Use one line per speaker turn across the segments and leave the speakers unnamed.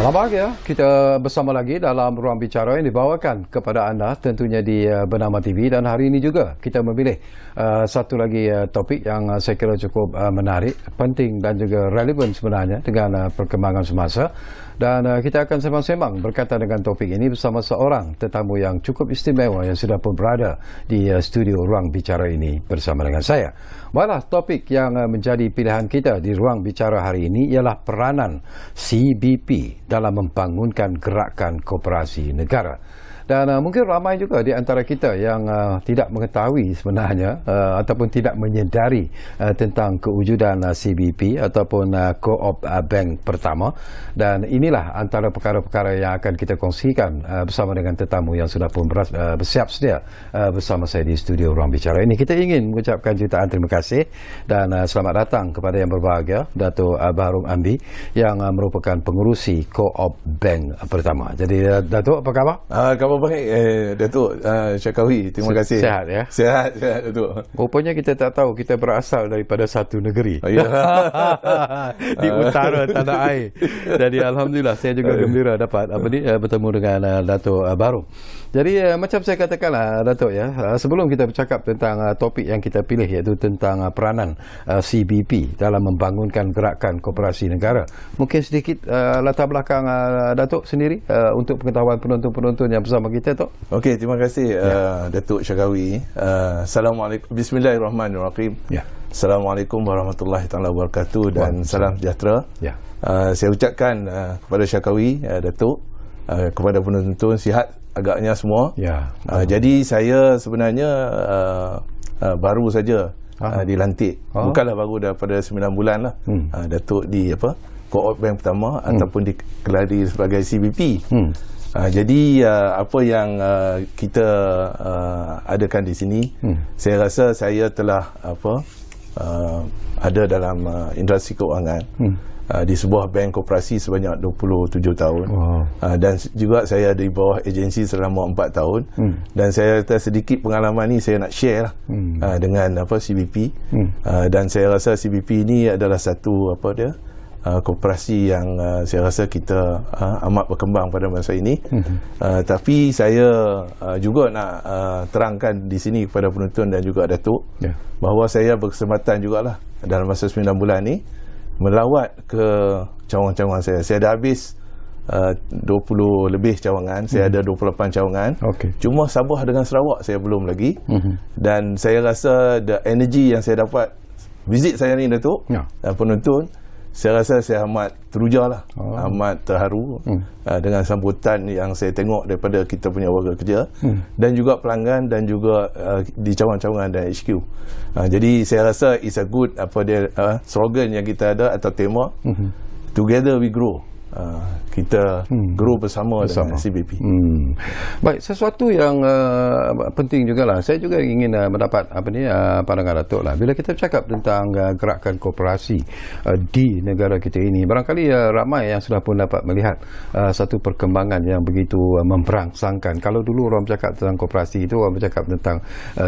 Selamat pagi ya. Kita bersama lagi dalam ruang bicara yang dibawakan kepada anda tentunya di Bernama TV, dan hari ini juga kita memilih satu lagi topik yang saya kira cukup menarik, penting dan juga relevan sebenarnya dengan perkembangan semasa. Dan kita akan sembang-sembang berkaitan dengan topik ini bersama seorang tetamu yang cukup istimewa yang sudah pun berada di studio ruang bicara ini bersama dengan saya. Baiklah, topik yang menjadi pilihan kita di ruang bicara hari ini ialah peranan CBP dalam membangunkan gerakan koperasi negara. Dan mungkin ramai juga di antara kita yang tidak mengetahui sebenarnya ataupun tidak menyedari tentang kewujudan CBP ataupun Co-op Bank Pertama. Dan inilah antara perkara-perkara yang akan kita kongsikan bersama dengan tetamu yang sudah pun bersiap sedia bersama saya di studio ruang bicara ini. Kita ingin mengucapkan jutaan terima kasih dan selamat datang kepada yang berbahagia, Dato' Baharum Ambi, yang merupakan pengurusi Co-op Bank Pertama. Jadi Dato', apa khabar?
Khabar baik, Datuk Syakawi. Terima kasih.
Sehat ya?
Sehat, Datuk.
Rupanya kita tak tahu kita berasal daripada satu negeri.
Oh, ya.
Di utara tanah air. Jadi alhamdulillah saya juga gembira dapat bertemu dengan Dato' Baharum. Jadi macam saya katakanlah Dato' ya, sebelum kita bercakap tentang topik yang kita pilih, iaitu tentang peranan CBP dalam membangunkan gerakan koperasi negara, mungkin sedikit latar belakang Dato' sendiri untuk pengetahuan penonton-penonton yang bersama kita, Tok.
Okey, terima kasih Datuk Syakawi. Assalamualaikum. Bismillahirrahmanirrahim.
Ya.
Assalamualaikum warahmatullahi taala wabarakatuh dan salam sejahtera.
Ya.
Saya ucapkan kepada Syakawi, Datuk, kepada penonton, sihat agaknya semua.
Ya.
Jadi saya sebenarnya baru saja dilantik. Bukanlah baru, daripada 9 bulan lah. Datuk di Co-op Bank Pertama ataupun dikelari sebagai CBP. Jadi apa yang kita adakan di sini, saya rasa saya telah ada dalam industri keuangan di sebuah bank koperasi sebanyak 27 tahun. Dan juga saya di bawah agensi selama 4 tahun. Dan saya rasa sedikit pengalaman ni saya nak share lah, dengan CBP. Dan saya rasa CBP ini adalah satu koperasi yang saya rasa kita amat berkembang pada masa ini. Tapi saya juga nak terangkan di sini kepada penonton dan juga Datuk, bahawa saya berkesempatan jugalah dalam masa 9 bulan ni melawat ke cawangan-cawangan saya. Saya dah habis 20 lebih cawangan. Saya ada 28 cawangan. Cuma Sabah dengan Sarawak saya belum lagi. Dan saya rasa the energy yang saya dapat visit saya ni, Datuk, dan penonton, saya rasa saya amat teruja lah, amat terharu dengan sambutan yang saya tengok daripada kita punya warga kerja dan juga pelanggan dan juga di cawangan-cawangan dan HQ. Jadi saya rasa it's a good slogan yang kita ada atau tema, Together we grow. Kita grow bersama dengan CBP.
Baik, sesuatu yang penting jugalah. Saya juga ingin mendapat pandangan Datuk lah. Bila kita bercakap tentang gerakan koperasi di negara kita ini, barangkali ramai yang sudah pun dapat melihat satu perkembangan yang begitu memperangsangkan. Kalau dulu orang bercakap tentang koperasi itu, orang bercakap tentang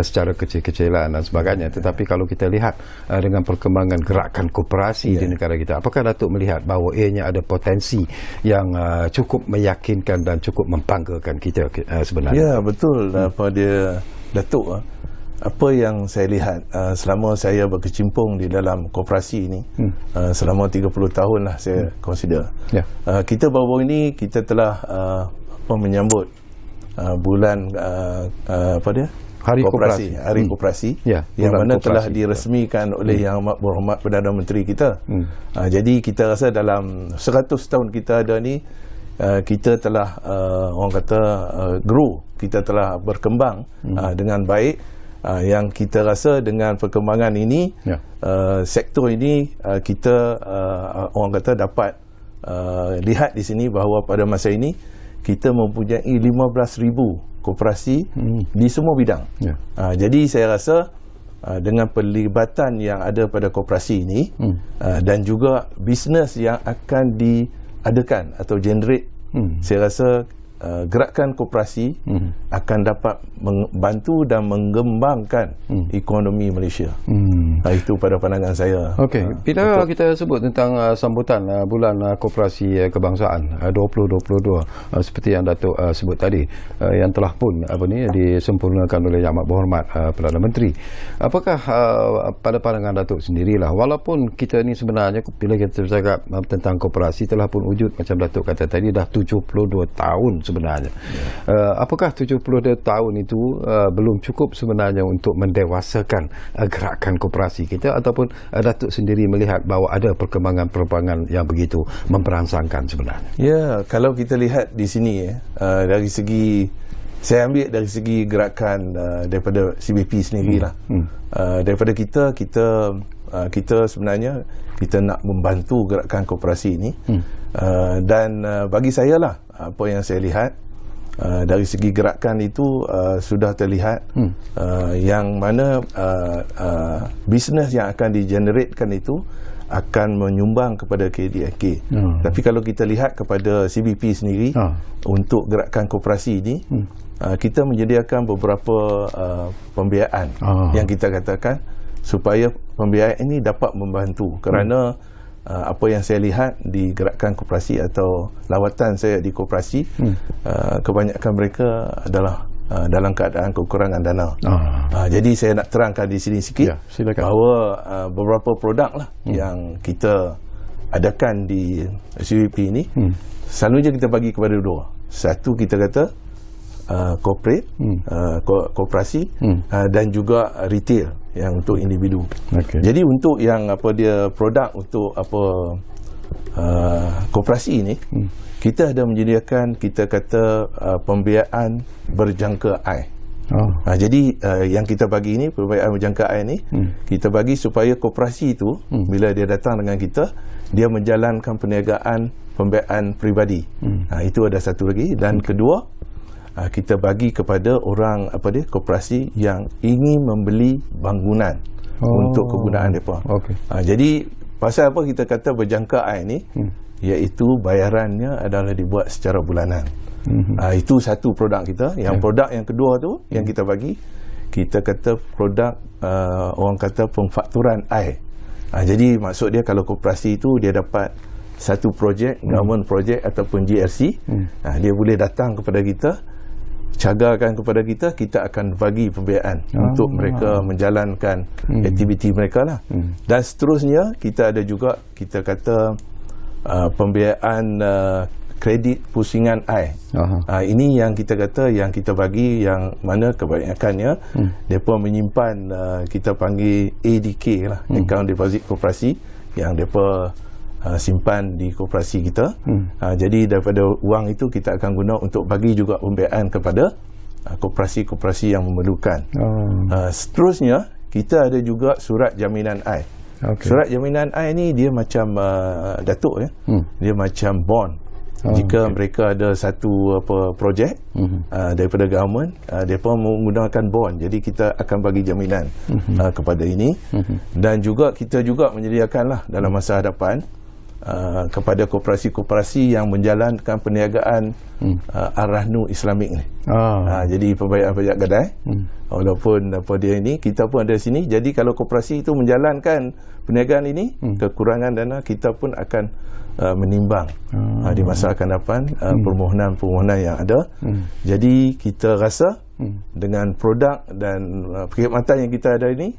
secara kecil-kecilan dan sebagainya. Tetapi kalau kita lihat dengan perkembangan gerakan koperasi di negara kita, apakah Datuk melihat bahawa ianya ada potensi yang cukup meyakinkan dan cukup membanggakan kita sebenarnya?
Ya, betul. Pada Datuk, apa yang saya lihat selama saya berkecimpung di dalam koperasi ini, selama 30 tahun lah saya consider. Kita baru ini kita telah menyambut bulan
Hari Koperasi.
Hari Koperasi, yang mana telah diresmikan oleh Yang Amat Berhormat Perdana Menteri kita. Jadi kita rasa dalam 100 tahun kita ada ni, kita telah orang kata grow, kita telah berkembang dengan baik. Yang kita rasa dengan perkembangan ini, sektor ini kita orang kata dapat lihat di sini bahawa pada masa ini kita mempunyai 15,000 koperasi di semua bidang. Jadi saya rasa dengan pelibatan yang ada pada koperasi ini dan juga bisnes yang akan diadakan atau generate, saya rasa gerakan koperasi akan dapat membantu dan mengembangkan ekonomi Malaysia. Itu pada pandangan saya.
Okey, bila kita sebut tentang sambutan bulan koperasi kebangsaan 2022 seperti yang Datuk sebut tadi, yang telah pun disempurnakan oleh Yang Amat Berhormat Perdana Menteri. Apakah pada pandangan Datuk sendirilah, walaupun kita ni sebenarnya bila kita bercakap tentang koperasi telah pun wujud macam Datuk kata tadi dah 72 tahun sebenarnya. Apakah 72 tahun itu belum cukup sebenarnya untuk mendewasakan gerakan koperasi kita, ataupun Datuk sendiri melihat bahawa ada perkembangan-perkembangan yang begitu memperangsangkan sebenarnya?
Ya, kalau kita lihat di sini dari segi, saya ambil dari segi gerakan daripada CBP sendirilah. Daripada kita sebenarnya kita nak membantu gerakan koperasi ini. Dan bagi saya lah, apa yang saya lihat dari segi gerakan itu sudah terlihat yang mana bisnes yang akan digeneratekan itu akan menyumbang kepada KDIK. Tapi kalau kita lihat kepada CBP sendiri, untuk gerakan koperasi ini kita menyediakan beberapa pembiayaan yang kita katakan supaya pembiayaan ini dapat membantu, kerana apa yang saya lihat di gerakan koperasi atau lawatan saya di koperasi, kebanyakan mereka adalah dalam keadaan kekurangan dana. Jadi saya nak terangkan di sini sikit, bahawa beberapa produk lah yang kita adakan di CBP ini, selalunya kita bagi kepada dua. Satu, kita kata corporate, koperasi, dan juga retail yang untuk individu. Jadi untuk yang produk untuk koperasi ini, kita ada menyediakan, kita kata pembiayaan berjangka ai. Jadi yang kita bagi ini, pembiayaan berjangka ai ini, kita bagi supaya koperasi itu bila dia datang dengan kita, dia menjalankan perniagaan pembiayaan peribadi. Itu ada satu lagi. Dan kedua, kita bagi kepada orang koperasi yang ingin membeli bangunan untuk kegunaan mereka. Jadi pasal apa kita kata berjangka ai ni, iaitu bayarannya adalah dibuat secara bulanan. Itu satu produk kita. Yang produk yang kedua tu yang kita bagi, kita kata produk orang kata pemfakturan ai. Jadi maksud dia, kalau koperasi itu dia dapat satu projek, government projek ataupun GRC, dia boleh datang kepada kita, cagarkan kepada kita, kita akan bagi pembiayaan untuk mereka menjalankan aktiviti mereka lah. Dan seterusnya, kita ada juga, kita kata pembiayaan kredit pusingan ai. Ini yang kita kata, yang kita bagi, yang mana kebanyakannya mereka menyimpan, kita panggil ADK lah, Account Deposit Koperasi, yang mereka simpan di koperasi kita. Jadi daripada wang itu kita akan guna untuk bagi juga pembiayaan kepada koperasi-koperasi yang memerlukan. Seterusnya, kita ada juga surat jaminan ai. Surat jaminan ai ni dia macam Datuk dia macam bond. Jika mereka ada satu projek daripada government, mereka menggunakan bond, jadi kita akan bagi jaminan kepada ini. Dan juga kita juga menyediakanlah dalam masa hadapan kepada koperasi-koperasi yang menjalankan perniagaan Ar-Rahnu Islamik ni. Jadi pembayaran-pajak gadai, walaupun dia ini, kita pun ada sini. Jadi kalau koperasi itu menjalankan perniagaan ini, kekurangan dana kita pun akan menimbang di masa akan datang permohonan-permohonan yang ada. Jadi kita rasa dengan produk dan perkhidmatan yang kita ada ini,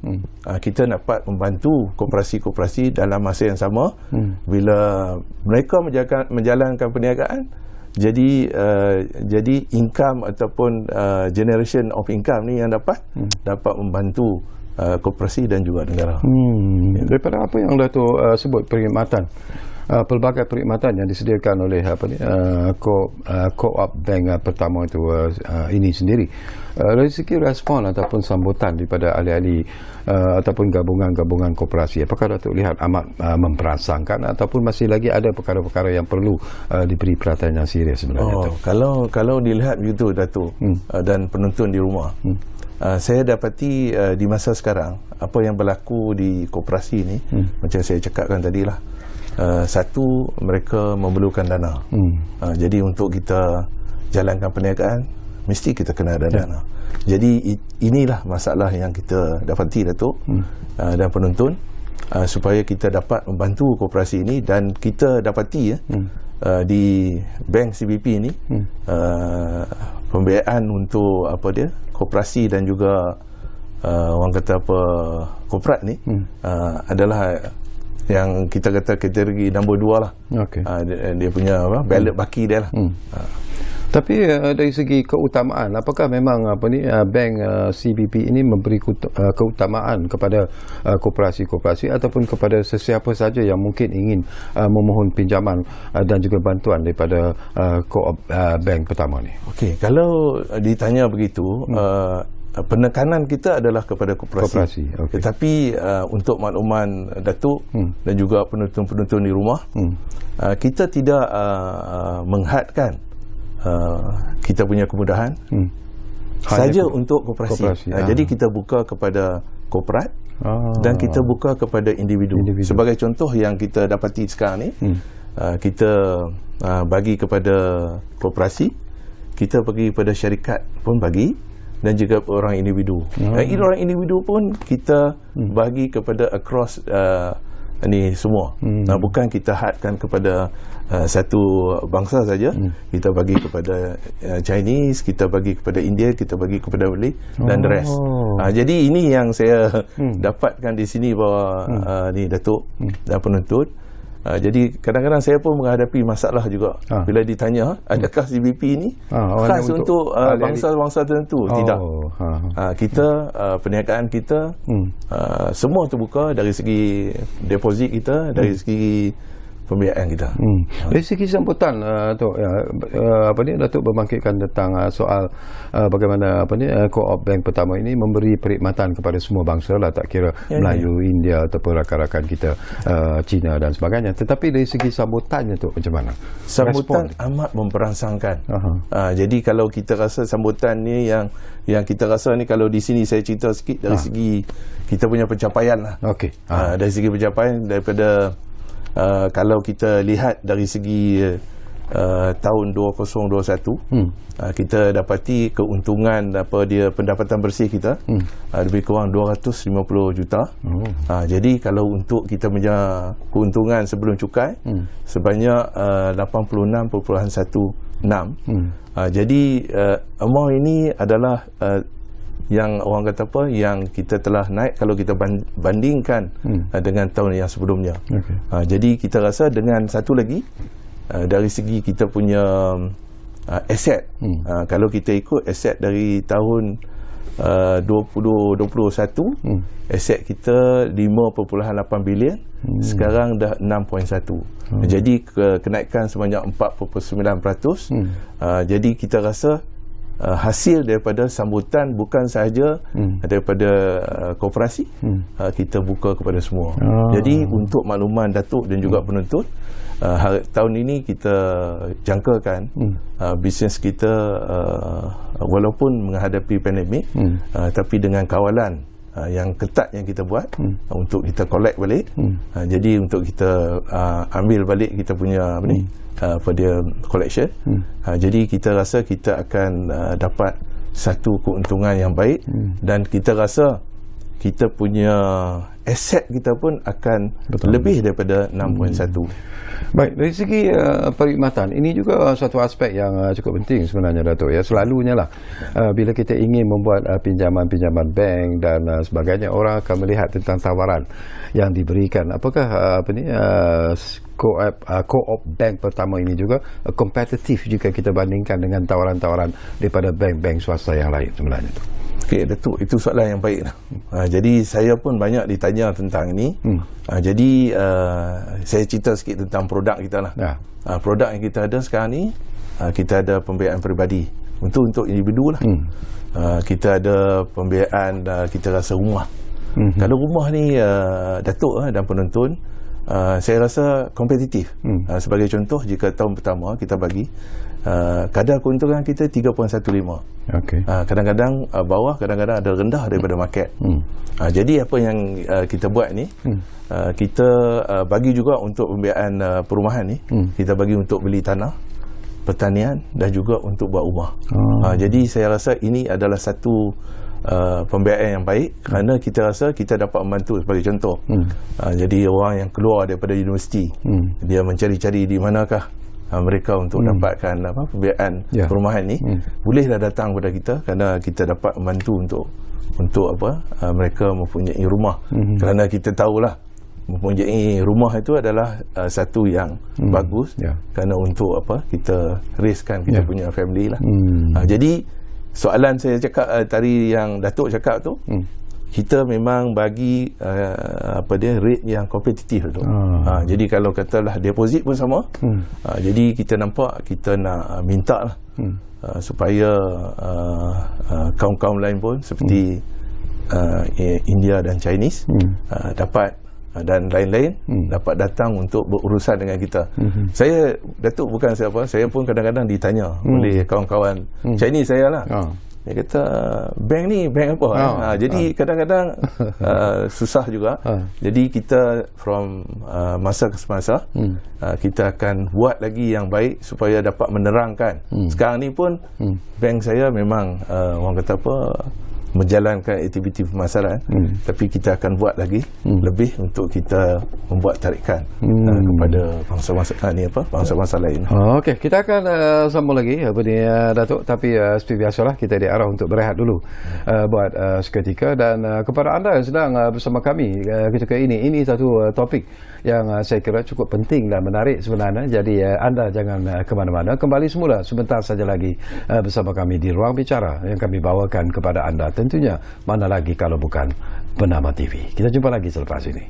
kita dapat membantu koperasi-koperasi dalam masa yang sama. Bila mereka menjalankan perniagaan, jadi income ataupun generation of income ni yang dapat membantu koperasi dan juga negara.
Daripada apa yang Datuk sebut, perkhidmatan, pelbagai perkhidmatan yang disediakan oleh Co-op Bank pertama itu ini sendiri, dari segi respon ataupun sambutan daripada ahli-ahli ataupun gabungan-gabungan koperasi, apakah Datuk lihat amat memperangsangkan, ataupun masih lagi ada perkara-perkara yang perlu diberi perhatian yang serius sebenarnya?
Kalau dilihat begitu, Datuk dan penonton di rumah, saya dapati di masa sekarang apa yang berlaku di koperasi ini, macam saya cakapkan tadilah, satu, mereka memerlukan dana. Jadi untuk kita jalankan perniagaan, mesti kita kena ada dana. Jadi inilah masalah yang kita dapati, Datuk, dan penonton, supaya kita dapat membantu koperasi ini. Dan kita dapati di bank CBP ini pembiayaan untuk koperasi dan juga orang kata korporat ni adalah yang kita kata kategori nombor 2 lah. Dia punya ballot baki dia lah.
Tapi dari segi keutamaan, apakah memang bank CBP ini memberi keutamaan kepada koperasi-koperasi ataupun kepada sesiapa saja yang mungkin ingin memohon pinjaman dan juga bantuan daripada Co-op bank pertama ni? Okey,
kalau ditanya begitu, penekanan kita adalah kepada koperasi. Okay. Tetapi untuk makluman Datuk dan juga penonton-penonton di rumah, kita tidak menghadkan kita punya kemudahan saja untuk koperasi. Jadi kita buka kepada korporat dan kita buka kepada individu. Sebagai contoh yang kita dapati sekarang ni, kita bagi kepada koperasi, kita bagi kepada syarikat pun bagi, dan juga orang individu. Orang individu pun kita bagi kepada across ni semua. Bukan kita hadkan kepada satu bangsa saja. Kita bagi kepada Chinese, kita bagi kepada India, kita bagi kepada Malay dan the rest. Jadi ini yang saya dapatkan di sini bahawa ni Datuk dan penonton. Jadi kadang-kadang saya pun menghadapi masalah juga bila ditanya, adakah CBP ini khas untuk bangsa-bangsa tertentu? Tidak. Kita perniagaan kita semua terbuka, dari segi deposit kita, dari segi pembiayaan kita.
Dari segi sambutan, Datuk membangkitkan tentang soal bagaimana Co-op bank pertama ini memberi perkhidmatan kepada semua bangsa lah, tak kira Melayu, India ataupun rakan-rakan kita Cina dan sebagainya. Tetapi dari segi sambutannya tu macam mana?
Sambutan amat memperangsangkan. Jadi kalau kita rasa sambutan ni yang kita rasa ni, kalau di sini saya cerita sikit dari segi kita punya pencapaian lah. Dari segi pencapaian daripada kalau kita lihat dari segi tahun 2021, kita dapati keuntungan pendapatan bersih kita lebih kurang 250 juta. Jadi kalau untuk kita punya keuntungan sebelum cukai sebanyak 86.16. Jadi amount ini adalah yang orang kata yang kita telah naik kalau kita bandingkan dengan tahun yang sebelumnya. Jadi kita rasa dengan satu lagi, dari segi kita punya aset, kalau kita ikut aset dari tahun 2021, aset kita 5.8 bilion, sekarang dah 6.1. Jadi kenaikan sebanyak 4.9%. Jadi kita rasa hasil daripada sambutan bukan sahaja daripada koperasi, kita buka kepada semua. Jadi untuk makluman Datuk dan juga penonton, tahun ini kita jangkakan bisnes kita walaupun menghadapi pandemik, tapi dengan kawalan yang ketat yang kita buat untuk kita collect balik. Jadi untuk kita ambil balik kita punya collection. Jadi kita rasa kita akan dapat satu keuntungan yang baik, dan kita rasa kita punya aset kita pun akan lebih daripada 6.1.
Baik, dari segi perkhidmatan, ini juga satu aspek yang cukup penting sebenarnya, Datuk. Selalunya lah bila kita ingin membuat pinjaman-pinjaman bank dan sebagainya, orang akan melihat tentang tawaran yang diberikan. Apakah Co-op bank pertama ini juga kompetitif jika kita bandingkan dengan tawaran-tawaran daripada bank-bank swasta yang lain sebenarnya tu?
Okey, Datuk, itu soalan yang baik lah. Jadi saya pun banyak ditanya tentang ini. Jadi saya cerita sikit tentang produk kita lah. Produk yang kita ada sekarang ni, kita ada pembiayaan peribadi untuk individu lah. Kita ada pembiayaan, kita rasa rumah. Kalau rumah ni, Datuk dan penonton, saya rasa kompetitif. Sebagai contoh, jika tahun pertama kita bagi kadar keuntungan kita 3.15. Kadang-kadang bawah, kadang-kadang ada rendah daripada market. Jadi apa yang kita buat ni, kita bagi juga untuk pembiayaan perumahan ni, kita bagi untuk beli tanah, pertanian dan juga untuk buat rumah. Jadi saya rasa ini adalah satu pembiayaan yang baik kerana kita rasa kita dapat membantu. Sebagai contoh, jadi orang yang keluar daripada universiti, dia mencari-cari di manakah mereka untuk dapatkan pembiayaan perumahan ni, bolehlah datang kepada kita kerana kita dapat membantu untuk mereka mempunyai rumah. Kerana kita tahulah mempunyai rumah itu adalah satu yang bagus kerana untuk kita raiskan kita punya family lah. Jadi soalan saya cakap tadi yang Datuk cakap tu, kita memang bagi rate yang kompetitif tu. Jadi kalau katalah deposit pun sama, jadi kita nampak kita nak minta lah supaya kaum-kaum lain pun seperti India dan Chinese dapat dan lain-lain dapat datang untuk berurusan dengan kita. Saya, Datuk bukan siapa, saya pun kadang-kadang ditanya oleh kawan-kawan Chinese saya lah. Dia kata, bank ni bank apa? Jadi kadang-kadang susah juga. Jadi kita from masa ke semasa kita akan buat lagi yang baik supaya dapat menerangkan. Sekarang ni pun bank saya memang orang kata menjalankan aktiviti pemasaran, tapi kita akan buat lagi lebih untuk kita membuat tarikan kepada bangsa-bangsa lain.
Okey, kita akan sambung lagi Datuk, tapi seperti biasalah kita diarah untuk berehat dulu buat seketika. Dan kepada anda yang sedang bersama kami ketika ini satu topik yang saya kira cukup penting dan menarik sebenarnya. Jadi anda jangan ke mana-mana, kembali semula sebentar saja lagi bersama kami di Ruang Bicara yang kami bawakan kepada anda. Tentunya mana lagi kalau bukan Bernama TV. Kita jumpa lagi selepas ini.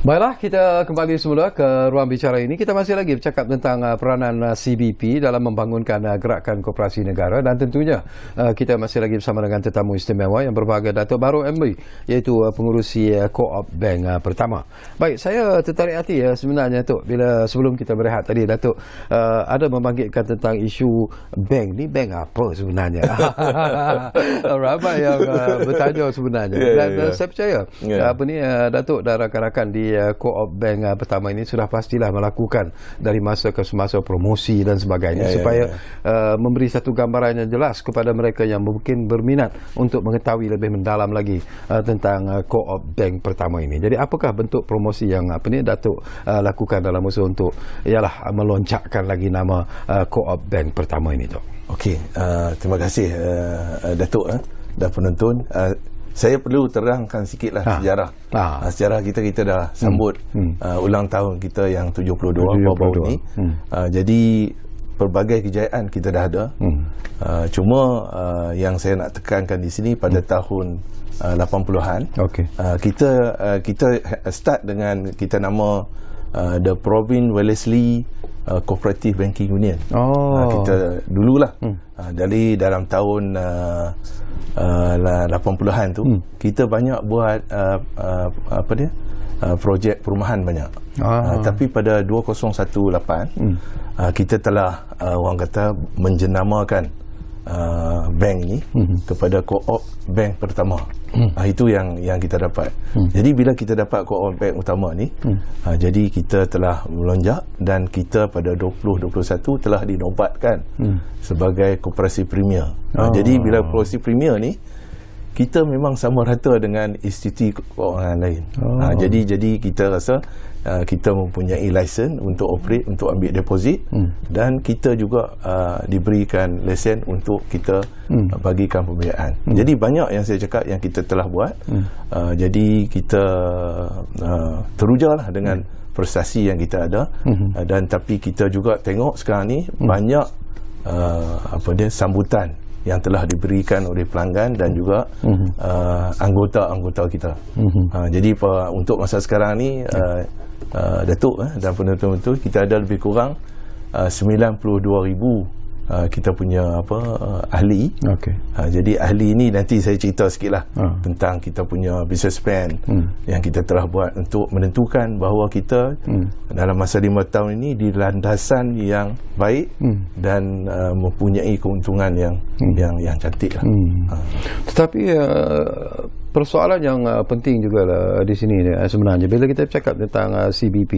Baiklah, kita kembali semula ke Ruang Bicara ini. Kita masih lagi bercakap tentang peranan CBP dalam membangunkan gerakan koperasi negara, dan tentunya kita masih lagi bersama dengan tetamu istimewa yang berbahagia, Datuk Baharul MB, iaitu pengurusi Co-op Bank pertama. Baik, saya tertarik hati sebenarnya, Datuk, bila sebelum kita berehat tadi, Datuk ada membangkitkan tentang isu bank ni, bank apa sebenarnya? Ramai yang bertanya sebenarnya. Dan saya percaya Datuk dan rakan-rakan di Co-op Bank pertama ini sudah pastilah melakukan dari masa ke semasa promosi dan sebagainya supaya memberi satu gambaran yang jelas kepada mereka yang mungkin berminat untuk mengetahui lebih mendalam lagi tentang Co-op Bank pertama ini. Jadi apakah bentuk promosi yang Datuk lakukan dalam usaha untuk meloncakkan lagi nama Co-op Bank pertama ini, Tok?
Okey, terima kasih Datuk dan penonton. Saya perlu terangkan sikitlah sejarah. Sejarah kita dah sambut ulang tahun kita yang 72 baru-baru ni. Jadi pelbagai kejayaan kita dah ada. Cuma yang saya nak tekankan di sini pada tahun 80-an, kita start dengan kita nama The Province Wellesley Cooperative Banking Union. Kita dululah dari dalam tahun 80-an tu kita banyak buat projek perumahan banyak. Tapi pada 2018 kita telah orang kata menjenamakan bank ni kepada Co-op Bank pertama. Itu yang kita dapat. Jadi bila kita dapat Co-op Bank utama ni, jadi kita telah melonjak dan kita pada 2021 telah dinobatkan sebagai koperasi premier. Jadi bila koperasi premier ni, kita memang sama rata dengan institusi keuangan lain. Jadi kita rasa kita mempunyai lesen untuk operate, untuk ambil deposit, dan kita juga diberikan lesen untuk kita bagikan pembiayaan. Jadi banyak yang saya cakap yang kita telah buat. Jadi kita terujalah dengan prestasi yang kita ada. Dan tapi kita juga tengok sekarang ni banyak sambutan yang telah diberikan oleh pelanggan dan juga anggota-anggota kita. Jadi untuk masa sekarang ni Datuk dan penonton-penonton, kita ada lebih kurang 92,000 kita punya ahli. Jadi ahli ni nanti saya cerita sikitlah tentang kita punya business plan yang kita telah buat untuk menentukan bahawa kita dalam masa 5 tahun ini di landasan yang baik dan mempunyai keuntungan yang cantik lah.
Tetapi persoalan yang penting juga di sini sebenarnya bila kita bercakap tentang CBP,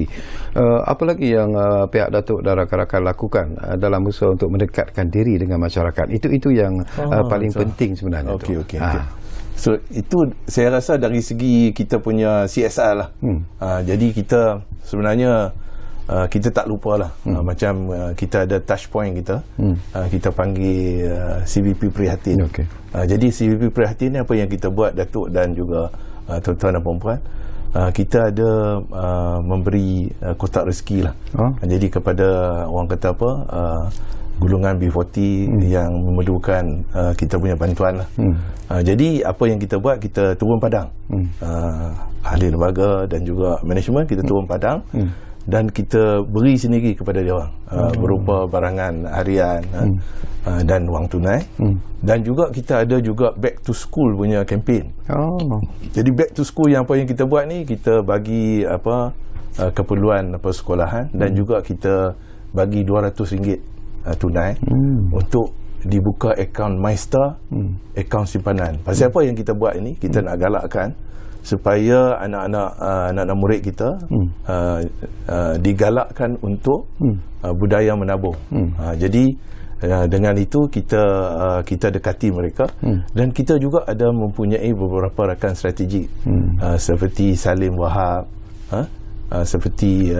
apa lagi yang pihak Datuk dan rakan-rakan lakukan dalam usaha untuk mendekatkan diri dengan masyarakat? Itu yang paling penting sebenarnya.
Okey. So itu saya rasa dari segi kita punya CSR lah. Jadi kita sebenarnya kita tak lupa lah macam kita ada touch point kita, kita panggil CBP Prihatin. Jadi CBP Prihatin ni apa yang kita buat, Datuk dan juga tuan-tuan dan puan-puan, kita ada memberi kotak rezeki lah. Jadi kepada orang kata gulungan B40 yang memerlukan kita punya bantuan lah. Jadi apa yang kita buat, kita turun padang, ahli lembaga dan juga management, kita turun padang dan kita beri sendiri kepada dia orang berupa barangan harian dan wang tunai. Dan juga kita ada juga back to school punya kempen. Jadi back to school yang apa yang kita buat ni, kita bagi keperluan sekolahan dan juga kita bagi RM200 tunai untuk dibuka akaun MyStar, akaun simpanan. Pasal apa yang kita buat ini, kita nak galakkan supaya anak-anak murid kita digalakkan untuk budaya menabung. Jadi dengan itu kita dekati mereka dan kita juga ada mempunyai beberapa rakan strategik seperti Salim Wahab, seperti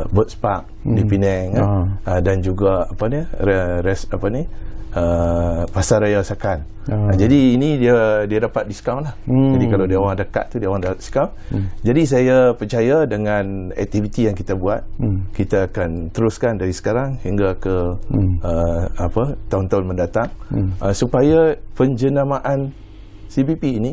Birds Park di Penang, dan juga Pasar Raya Sakan. Jadi ini dia dapat diskaun lah. Jadi kalau dia orang dekat tu, dia orang dapat diskaun. Jadi saya percaya dengan aktiviti yang kita buat, kita akan teruskan dari sekarang hingga ke tahun-tahun mendatang, supaya penjenamaan CBP ini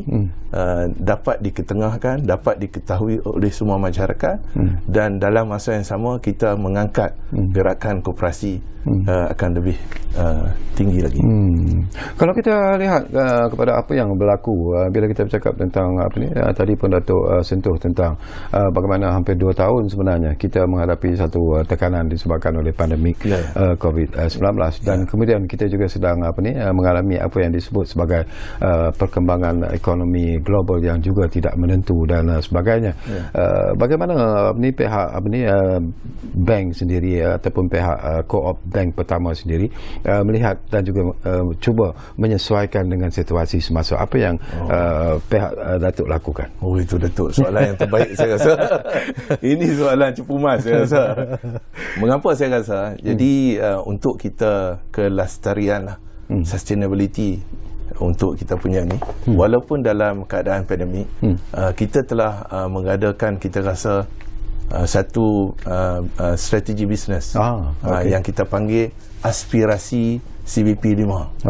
dapat diketengahkan, dapat diketahui oleh semua masyarakat, dan dalam masa yang sama kita mengangkat gerakan koperasi akan lebih tinggi lagi.
Kalau kita lihat kepada apa yang berlaku bila kita bercakap tentang tadi pun Datuk sentuh tentang bagaimana hampir 2 tahun sebenarnya kita menghadapi satu tekanan disebabkan oleh pandemik COVID-19 dan kemudian kita juga sedang mengalami apa yang disebut sebagai perkembangan ekonomi global yang juga tidak menentu dan sebagainya. Bagaimana pihak bank sendiri ataupun pihak co-op bank pertama sendiri melihat dan juga cuba menyesuaikan dengan situasi semasa? Apa yang pihak Datuk lakukan?
Itu Datuk, soalan yang terbaik saya rasa. Ini soalan cepu mas saya rasa. Mengapa saya rasa? Jadi untuk kita kelestarian lah, sustainability untuk kita punya ni, walaupun dalam keadaan pandemik, kita telah mengadakan, kita rasa satu strategi bisnes yang kita panggil aspirasi CBP 5.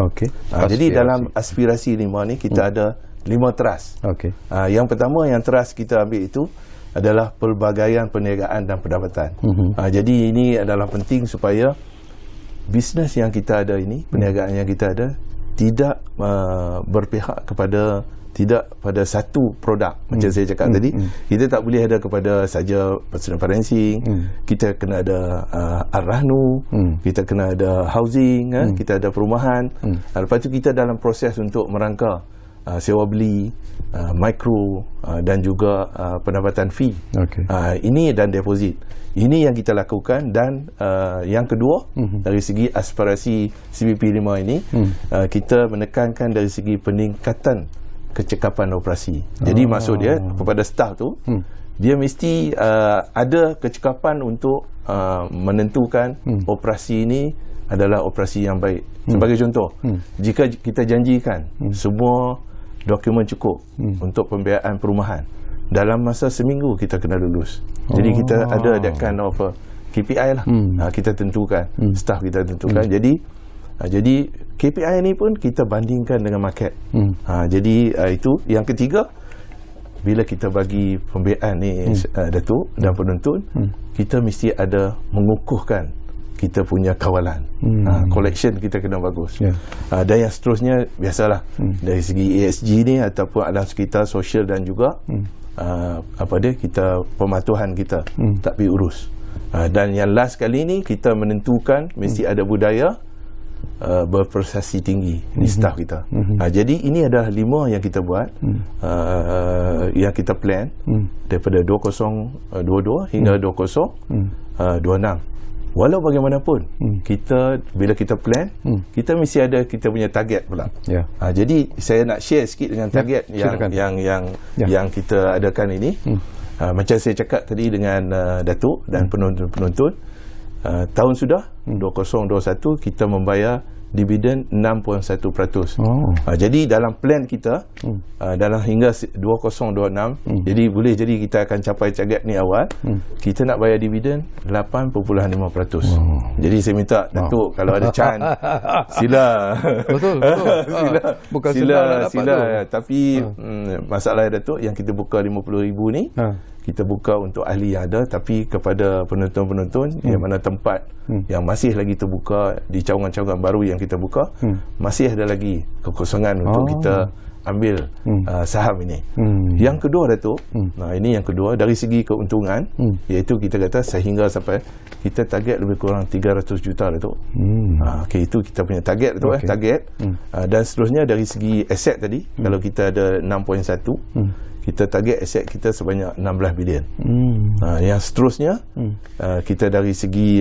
Jadi dalam aspirasi 5 ni kita ada 5 teras. Yang pertama, yang teras kita ambil itu adalah pelbagaian perniagaan dan pendapatan. Jadi ini adalah penting supaya bisnes yang kita ada ini, perniagaan yang kita ada, tidak berpihak kepada pada satu produk. Macam saya cakap tadi, kita tak boleh ada kepada saja personal financing, kita kena ada Ar-Rahnu, kita kena ada housing, kita ada perumahan. Lepas tu kita dalam proses untuk merangka sewa beli, mikro, dan juga pendapatan fee. Ini dan deposit. Ini yang kita lakukan. Dan yang kedua, dari segi aspirasi CBP 5 ini, kita menekankan dari segi peningkatan kecekapan operasi. Jadi maksud dia kepada staf tu, dia mesti ada kecekapan untuk menentukan operasi ini adalah operasi yang baik. Sebagai contoh, jika kita janjikan semua dokumen cukup untuk pembiayaan perumahan, dalam masa seminggu kita kena lulus. Jadi kita ada that kind of KPI lah. Kita tentukan, staf kita tentukan. Jadi KPI ni pun kita bandingkan dengan market. Jadi itu. Yang ketiga, bila kita bagi pembiayaan ni Datuk dan penonton, kita mesti ada mengukuhkan kita punya kawalan. Collection kita kena bagus. Dan yang seterusnya biasalah dari segi ESG ni ataupun alam sekitar, sosial dan juga kita pematuhan kita tak pergi urus. Dan yang last kali ni kita menentukan mesti ada budaya berprestasi tinggi di staf kita. Jadi ini adalah 5 yang kita buat, yang kita plan daripada 2022 hingga 2026. Walau bagaimanapun kita bila kita plan, kita mesti ada kita punya target pula. Jadi saya nak share sikit dengan target yang kita adakan ini. Macam saya cakap tadi dengan Datuk dan penonton-penonton, tahun sudah 2021 kita membayar dividen 6.1%. Jadi dalam plan kita dalam hingga 2026, jadi boleh jadi kita akan capai target ni awal, kita nak bayar dividen 8.5%. Jadi saya minta Datuk kalau ada chance sila.
Betul. Bukan
sila. Tapi masalah Datuk yang kita buka 50,000 ni, kita buka untuk ahli yang ada, tapi kepada penonton-penonton yang mana tempat yang masih lagi terbuka di cawangan-cawangan baru yang kita buka, masih ada lagi kekosongan untuk kita ambil saham ini. Yang kedua Datuk, ini yang kedua dari segi keuntungan, iaitu kita kata sehingga sampai kita target lebih kurang 300 juta Datuk. Itu kita punya target Datuk. Target. Dan seterusnya dari segi aset tadi, kalau kita ada 6.1, kita target aset kita sebanyak 16 bilion. Yang seterusnya kita dari segi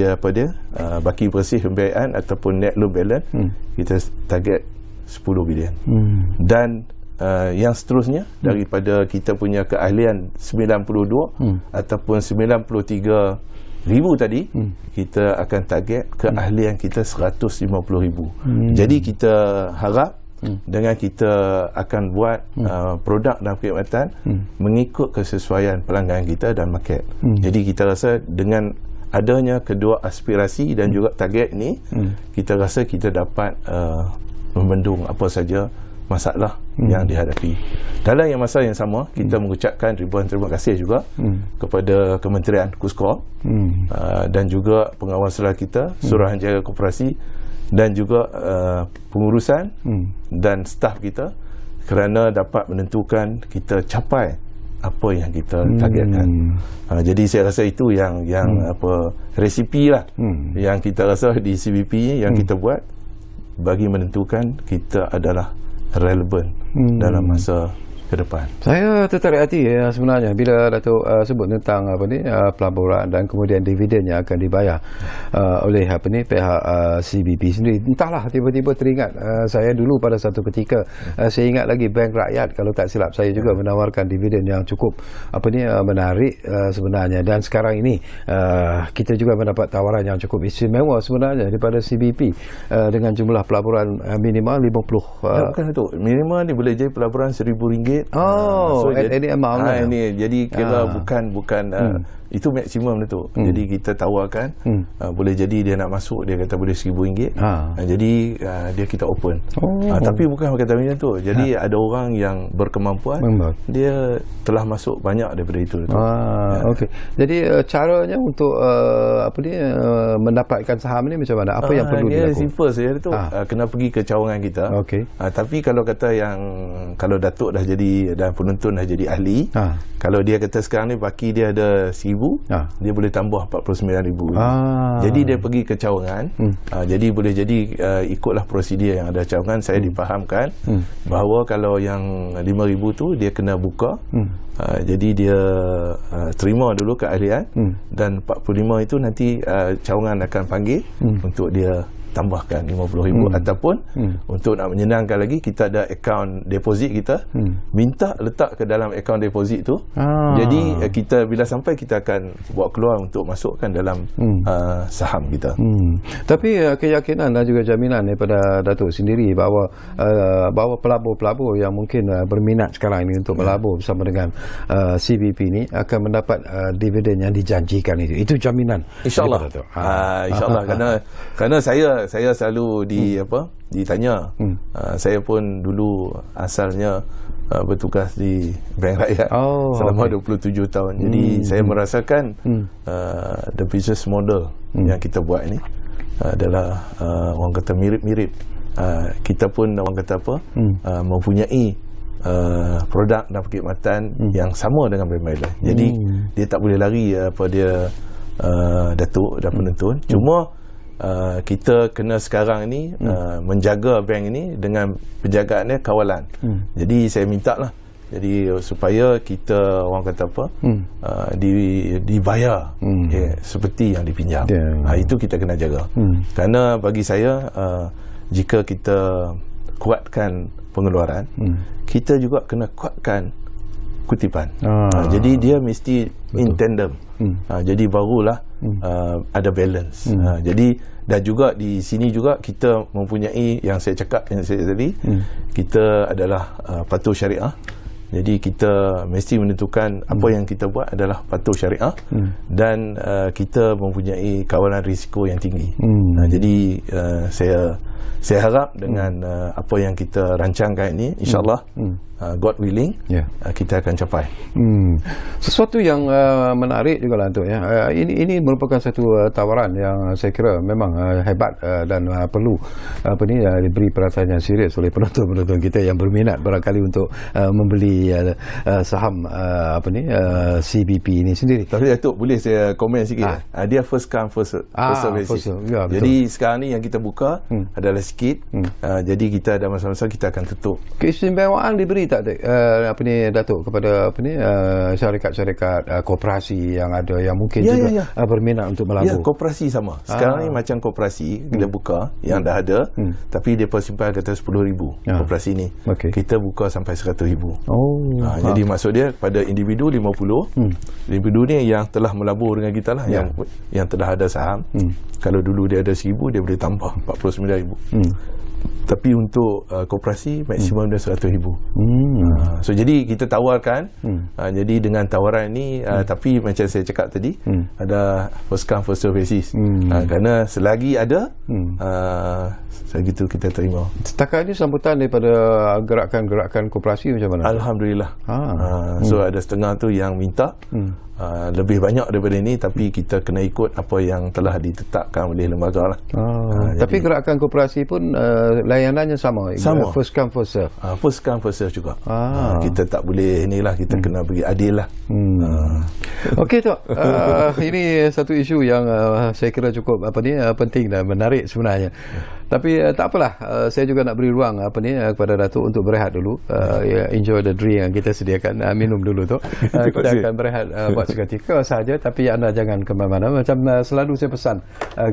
baki bersih pembiayaan ataupun net loan balance, kita target 10 bilion. Dan yang seterusnya daripada kita punya keahlian 92 ataupun 93,000 tadi, kita akan target keahlian kita 150,000. Jadi kita harap dengan kita akan buat produk dan perkhidmatan mengikut kesesuaian pelanggan kita dan market. Jadi kita rasa dengan adanya kedua aspirasi dan juga target ni, kita rasa kita dapat membendung apa saja masalah yang dihadapi. Dalam yang masa yang sama, kita mengucapkan ribuan terima kasih juga kepada Kementerian KUSKOP dan juga pengawasan kita, Suruhanjaya Koperasi dan juga pengurusan dan staf kita kerana dapat menentukan kita capai apa yang kita targetkan. Jadi saya rasa itu yang resipi lah yang kita rasa di CBP yang kita buat bagi menentukan kita adalah relevan dalam masa ke depan.
Saya tertarik hati sebenarnya bila Datuk sebut tentang pelaburan dan kemudian dividen yang akan dibayar oleh pihak CBP sendiri. Entahlah, tiba-tiba teringat saya dulu pada satu ketika, saya ingat lagi Bank Rakyat kalau tak silap saya juga menawarkan dividen yang cukup menarik sebenarnya, dan sekarang ini kita juga mendapat tawaran yang cukup istimewa sebenarnya daripada CBP dengan jumlah pelaburan minimal 50.
Bukan tu, minimal ni boleh jadi pelaburan RM1,000.
So any amount
ini jadi kira bukan itu maksimum tu. Jadi kita tawarkan boleh jadi dia nak masuk, dia kata boleh RM1,000. Jadi dia kita open. Tapi bukan kata macam tu. Jadi ada orang yang berkemampuan, dia telah masuk banyak daripada itu.
Okey. Jadi caranya untuk mendapatkan saham ni macam mana? Apa yang perlu dilakukan?
Dia simple saja tu. Kena pergi ke cawangan kita. Tapi kalau kata kalau Datuk dah jadi dan penonton dah jadi ahli, kalau dia kata sekarang ni baki dia ada 1,000, dia boleh tambah 49,000. Jadi dia pergi ke cawangan. Jadi boleh jadi ikutlah prosedur yang ada cawangan. Saya difahamkan bahawa kalau yang 5,000 tu dia kena buka. Jadi dia terima dulu keahlian, dan 45 itu nanti cawangan akan panggil untuk dia tambahkan 50,000 ataupun untuk nak menyenangkan lagi, kita ada akaun deposit kita, minta letak ke dalam akaun deposit tu. Jadi kita bila sampai kita akan buat keluar untuk masukkan dalam saham kita.
Tapi keyakinan dan juga jaminan daripada Datuk sendiri bahawa pelabur-pelabur yang mungkin berminat sekarang ini untuk melabur bersama dengan CBP ni akan mendapat dividen yang dijanjikan itu jaminan.
InsyaAllah. InsyaAllah kerana saya selalu ditanya. Saya pun dulu asalnya bertugas di Bank Rakyat selama 27 tahun. Jadi saya merasakan the business model yang kita buat ini. adalah orang kata mirip-mirip. Kita pun orang kata apa, mempunyai produk dan perkhidmatan yang sama dengan Bank Malayland. Jadi dia tak boleh lari pada Datuk dan penonton. Cuma kita kena sekarang ni menjaga bank ini dengan penjagaannya kawalan. Jadi saya minta lah, jadi supaya kita orang kata apa, dibayar seperti yang dipinjam. Itu kita kena jaga. Kerana bagi saya, jika kita kuatkan pengeluaran, kita juga kena kuatkan kutipan. Jadi dia mesti in tandem. Jadi barulah ada balance. Jadi dan juga di sini juga kita mempunyai yang saya cakap yang saya tadi, kita adalah patuh syariah. Jadi kita mesti menentukan apa yang kita buat adalah patuh syariah, dan kita mempunyai kawalan risiko yang tinggi. Jadi saya harap dengan apa yang kita rancangkan ini, insyaAllah God willing, kita akan capai.
Sesuatu yang menarik juga lah untuk ini merupakan satu tawaran yang saya kira memang hebat dan perlu diberi perhatian yang serius oleh penonton-penonton kita yang berminat barangkali untuk membeli saham CBP ini sendiri.
Tapi Datuk, boleh saya komen sikit? Dia first come first serve basis. Jadi sekarang ni yang kita buka adalah sikit. Jadi kita ada masa-masa kita akan tutup.
Keistimewaan diberi tak Datuk kepada syarikat-syarikat koperasi yang ada yang mungkin juga berminat untuk melabur?
Koperasi sama. Sekarang ni macam koperasi kita buka yang dah ada, tapi dia simpan kata 10,000 koperasi ni. Kita buka sampai 100,000. Jadi maksud dia pada individu 50, individu ni yang telah melabur dengan kita lah, yang telah ada saham. Kalau dulu dia ada 1,000, dia boleh tambah 49,000. Tapi untuk koperasi maksimum dia 100,000. So jadi kita tawarkan, jadi dengan tawaran ni, tapi macam saya cakap tadi, ada first come first serve basis. Kerana selagi ada, segitu kita terima.
Setakat ini sambutan daripada gerakan-gerakan koperasi macam mana?
Alhamdulillah. So ada setengah tu yang minta lebih banyak daripada ini, tapi kita kena ikut apa yang telah ditetapkan oleh lembaga lah.
Tapi gerakan koperasi pun layanannya sama. First come first serve.
First come first serve juga. Kita tak boleh inilah, kita kena bagi adil lah.
Okey Tok, ini satu isu yang saya kira cukup penting dan menarik sebenarnya. Tapi tak apalah, saya juga nak beri ruang kepada Datuk untuk berehat dulu. Enjoy the drink yang kita sediakan, minum dulu Tok. Kita akan berehat buat seketika sahaja, tapi anda jangan ke mana-mana. Macam selalu saya pesan,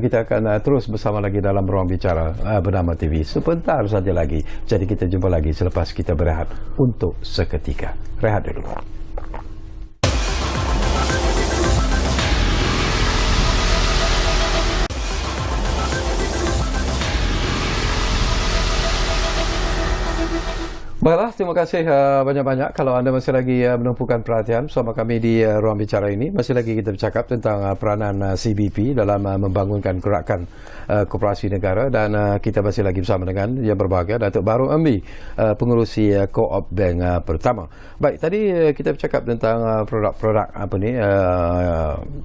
kita akan terus bersama lagi dalam Ruang Bicara Bernama TV sebentar saja lagi. Jadi kita jumpa lagi selepas kita berehat untuk seketika. Rehat dulu. Baiklah, terima kasih banyak-banyak. Kalau anda masih lagi menumpukan perhatian bersama kami di Ruang Bicara ini, masih lagi kita bercakap tentang peranan CBP dalam membangunkan gerakan koperasi negara, dan kita masih lagi bersama dengan yang berbahagia Datuk Baharul Amri, pengerusi Co-op Bank Pertama. Baik, tadi kita bercakap tentang produk-produk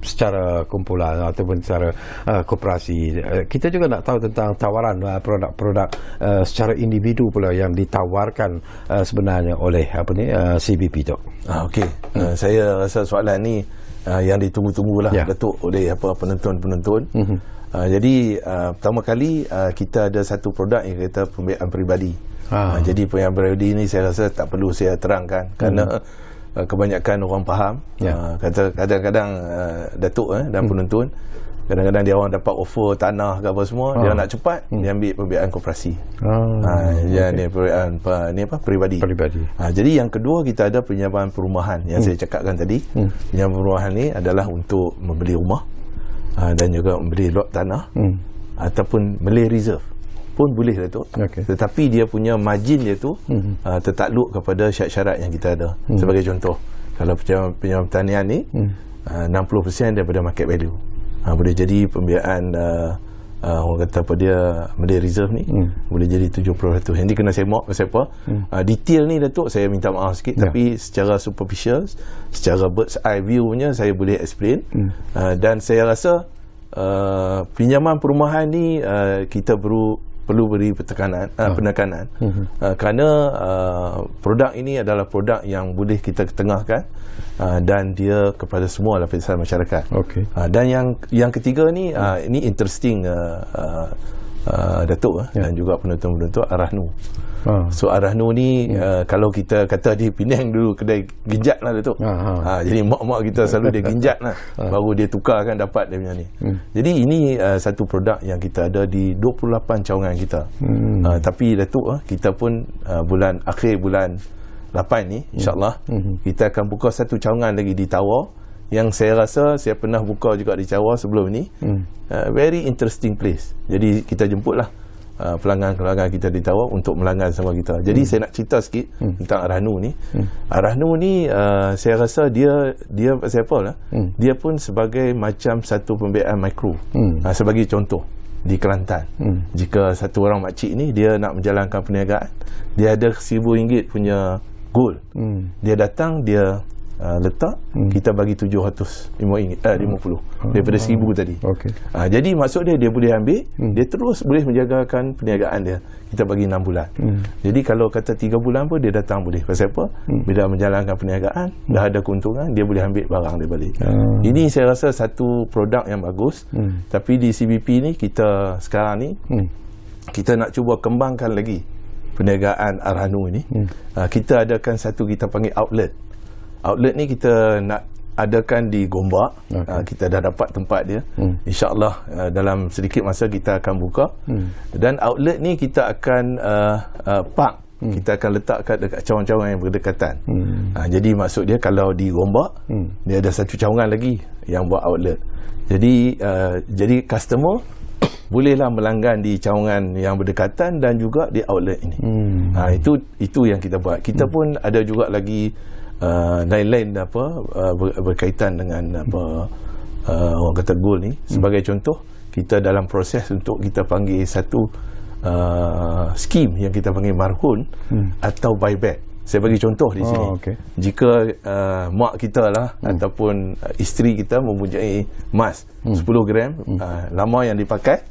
secara kumpulan ataupun secara koperasi. Kita juga nak tahu tentang tawaran produk-produk secara individu pula yang ditawarkan sebenarnya oleh CBP tu.
Okey. Saya rasa soalan ni yang ditunggu-tunggulah Datuk oleh penonton-penonton. Jadi pertama kali kita ada satu produk yang kata pembiayaan peribadi. Jadi pembiayaan peribadi ni saya rasa tak perlu saya terangkan, kerana kebanyakan orang faham. Kata kadang-kadang Datuk dan penonton, kadang-kadang dia orang dapat offer tanah ke apa semua, dia nak cepat, dia ambil pembiayaan koperasi. Ni pembiayaan peribadi. Jadi yang kedua, kita ada pinjaman perumahan yang saya cakapkan tadi. Pinjaman perumahan ni adalah untuk membeli rumah, dan juga membeli lot tanah, ataupun membeli reserve pun boleh Datuk. Tetapi dia punya margin dia tu tertakluk kepada syarat-syarat yang kita ada. Sebagai contoh, kalau pinjaman pertanian ni 60% daripada market value. Boleh jadi pembiayaan orang kata beli reserve ni boleh jadi 70%. Yang ni kena semak pasal apa? Detail ni Datuk saya minta maaf sikit, tapi secara superficial, secara bird's eye view nya saya boleh explain. Dan saya rasa pinjaman perumahan ni kita perlu beri penekanan kerana produk ini adalah produk yang boleh kita ketengahkan dan dia kepada semua lapisan masyarakat. Dan yang ketiga ni ini interesting Datuk dan juga penonton-penonton, Arahnu. So Arahnu ni kalau kita kata di Penang dulu kedai ginjat lah Datuk. Jadi mak-mak kita selalu dia ginjat lah baru dia tukarkan dapat dia punya ni. Jadi ini satu produk yang kita ada di 28 cawangan kita. Tapi Datuk kita pun akhir bulan 8 ni insyaAllah kita akan buka satu cawangan lagi di Tawau, yang saya rasa saya pernah buka juga di Tawau sebelum ni. Very interesting place. Jadi kita jemputlah pelanggan-pelanggan kita di Tawau untuk melanggan sama kita. Jadi saya nak cerita sikit tentang Arahnu ni. Arahnu ni saya rasa dia pasal apa lah, dia pun sebagai macam satu pembiayaan mikro. Sebagai contoh di Kelantan, jika satu orang makcik ni dia nak menjalankan perniagaan, dia ada RM1,000 punya gold, dia datang, dia letak, kita bagi RM750 daripada RM1,000 tadi. Jadi maksud dia boleh ambil, dia terus boleh menjagakan perniagaan dia. Kita bagi 6 bulan. Jadi kalau kata 3 bulan pun dia datang boleh. Pasal apa? Bila menjalankan perniagaan, dah ada keuntungan, dia boleh ambil barang dia balik. Ini saya rasa satu produk yang bagus. Tapi di CBP ni kita sekarang ni kita nak cuba kembangkan lagi perniagaan Arahnu ini. Kita adakan satu kita panggil outlet. Outlet ni kita nak adakan di Gombak. Kita dah dapat tempat dia. InsyaAllah dalam sedikit masa kita akan buka. Dan outlet ni kita akan park. Kita akan letakkan dekat cawangan-cawangan yang berdekatan. Jadi maksud dia kalau di Gombak, dia ada satu cawangan lagi yang buat outlet. Jadi customer bolehlah melanggan di cawangan yang berdekatan dan juga di outlet ini. Itu yang kita buat. Kita pun ada juga lagi lain-lain berkaitan dengan orang kata gold ni. Sebagai contoh, kita dalam proses untuk kita panggil satu skim yang kita panggil marhun atau buyback. Saya bagi contoh di sini. Jika mak kita lah ataupun isteri kita mempunyai emas 10 gram lama yang dipakai,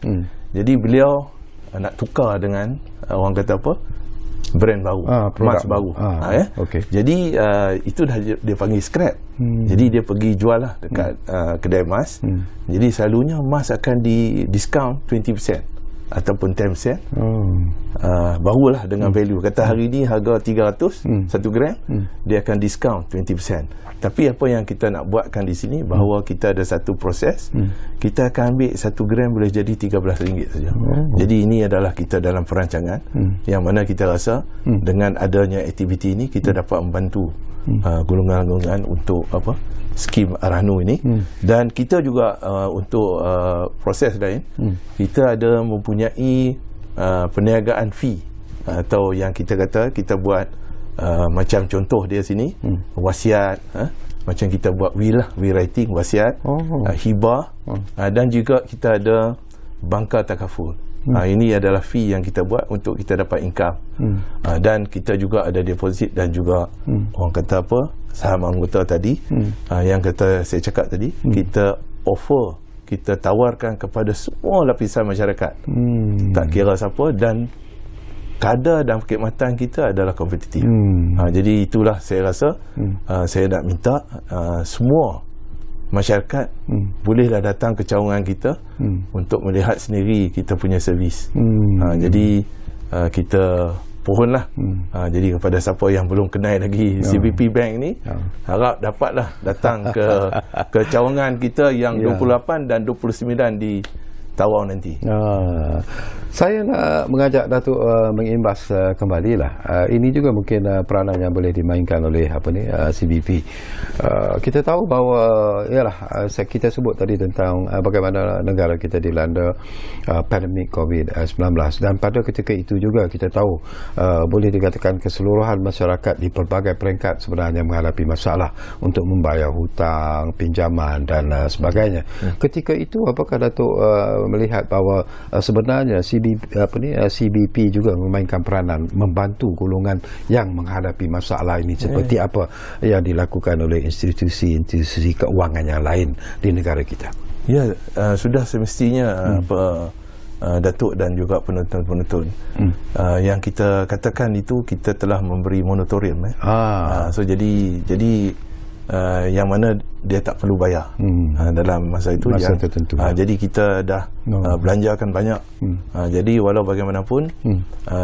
jadi beliau nak tukar dengan orang kata brand baru, emas baru. Jadi itu dah dia panggil scrap. Jadi dia pergi jual lah dekat kedai emas. Jadi selalunya emas akan di discount 20% ataupun 10%. Barulah dengan value. Kata hari ni harga 300 1 gram, dia akan discount 20%. Tapi apa yang kita nak buatkan di sini, bahawa kita ada satu proses, kita akan ambil 1 gram boleh jadi RM13 saja. Jadi ini adalah kita dalam perancangan yang mana kita rasa dengan adanya aktiviti ini kita dapat membantu golongan-golongan untuk skim Arahnu ini. Dan kita juga untuk proses lain, kita ada mempunyai perniagaan fee, atau yang kita kata kita buat macam contoh dia sini, wasiat, macam kita buat will writing, wasiat, hibah, dan juga kita ada bangka takaful. Ini adalah fee yang kita buat untuk kita dapat income. Dan kita juga ada deposit dan juga orang kata saham anggota tadi, yang kata saya cakap tadi, kita offer, kita tawarkan kepada semua lapisan masyarakat, tak kira siapa, dan kadar dan perkhidmatan kita adalah kompetitif. Jadi itulah saya rasa saya nak minta semua masyarakat bolehlah datang ke cawangan kita untuk melihat sendiri kita punya servis. Jadi kita pohonlah. Jadi kepada siapa yang belum kenal lagi CBP Bank ni, harap dapatlah datang ke cawangan kita yang 28 dan 29 di Tawau nanti.
Saya nak mengajak Datuk mengimbas kembalilah. Ini juga mungkin peranan yang boleh dimainkan oleh CBP. Kita tahu bahawa kita sebut tadi tentang bagaimana negara kita dilanda pandemik COVID-19, dan pada ketika itu juga kita tahu boleh dikatakan keseluruhan masyarakat di pelbagai peringkat sebenarnya menghadapi masalah untuk membayar hutang, pinjaman dan sebagainya. Ketika itu apakah Datuk melihat bahawa sebenarnya CBP juga memainkan peranan membantu golongan yang menghadapi masalah ini seperti apa yang dilakukan oleh institusi keuangan yang lain di negara kita.
Ya, sudah semestinya Datuk dan juga penonton-penonton yang kita katakan itu kita telah memberi moratorium so jadi yang mana dia tak perlu bayar dalam masa itu
tertentu.
Jadi kita dah belanjakan banyak. Jadi walau bagaimanapun